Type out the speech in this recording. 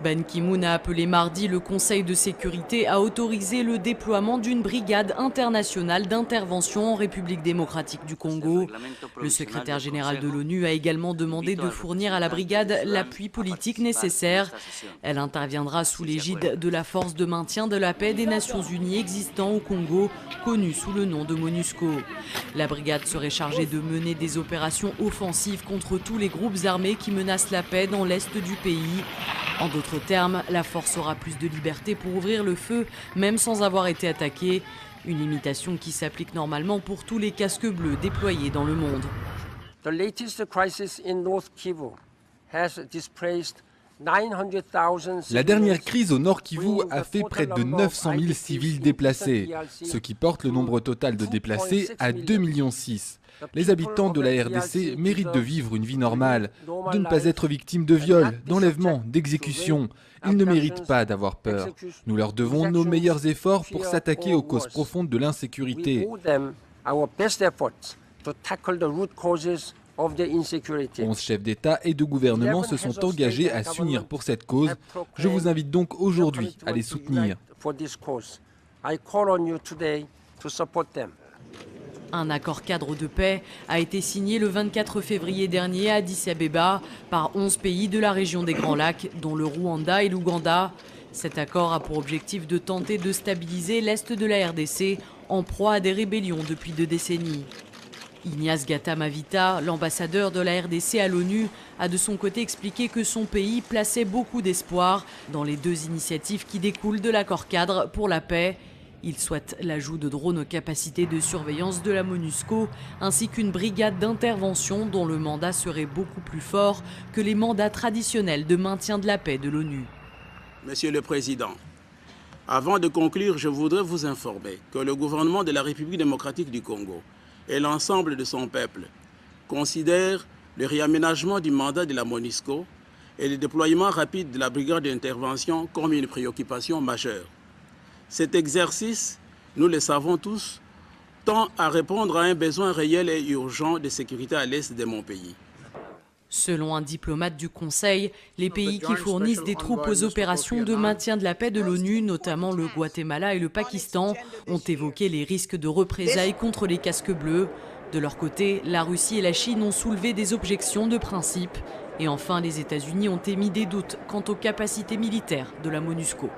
Ban Ki-moon a appelé mardi le Conseil de sécurité à autoriser le déploiement d'une brigade internationale d'intervention en République démocratique du Congo. Le secrétaire général de l'ONU a également demandé de fournir à la brigade l'appui politique nécessaire. Elle interviendra sous l'égide de la force de maintien de la paix des Nations Unies existant au Congo, connue sous le nom de MONUSCO. La brigade serait chargée de mener des opérations offensives contre tous les groupes armés qui menacent la paix dans l'est du pays. En d'autres termes, la force aura plus de liberté pour ouvrir le feu, même sans avoir été attaquée. Une limitation qui s'applique normalement pour tous les casques bleus déployés dans le monde. The latest crisis in North Kivu has displaced 900,000 La dernière crise au Nord Kivu a fait près de 900 000 civils déplacés, ce qui porte le nombre total de déplacés à 2,6 millions. Les habitants de la RDC méritent de vivre une vie normale, de ne pas être victimes de viols, d'enlèvements, d'exécutions. Ils ne méritent pas d'avoir peur. Nous leur devons nos meilleurs efforts pour s'attaquer aux causes profondes de l'insécurité. 11 chefs d'État et de gouvernement se sont engagés à s'unir pour cette cause. Je vous invite donc aujourd'hui à les soutenir. Un accord cadre de paix a été signé le 24 février dernier à Addis Abeba par 11 pays de la région des Grands Lacs, dont le Rwanda et l'Ouganda. Cet accord a pour objectif de tenter de stabiliser l'est de la RDC, en proie à des rébellions depuis 2 décennies. Ignace Gata-Mavita, l'ambassadeur de la RDC à l'ONU, a de son côté expliqué que son pays plaçait beaucoup d'espoir dans les 2 initiatives qui découlent de l'accord cadre pour la paix. Il souhaite l'ajout de drones aux capacités de surveillance de la MONUSCO, ainsi qu'une brigade d'intervention dont le mandat serait beaucoup plus fort que les mandats traditionnels de maintien de la paix de l'ONU. Monsieur le Président, avant de conclure, je voudrais vous informer que le gouvernement de la République démocratique du Congo et l'ensemble de son peuple considèrent le réaménagement du mandat de la MONUSCO et le déploiement rapide de la brigade d'intervention comme une préoccupation majeure. Cet exercice, nous le savons tous, tend à répondre à un besoin réel et urgent de sécurité à l'est de mon pays. Selon un diplomate du Conseil, les pays qui fournissent des troupes aux opérations de maintien de la paix de l'ONU, notamment le Guatemala et le Pakistan, ont évoqué les risques de représailles contre les casques bleus. De leur côté, la Russie et la Chine ont soulevé des objections de principe. Et enfin, les États-Unis ont émis des doutes quant aux capacités militaires de la MONUSCO.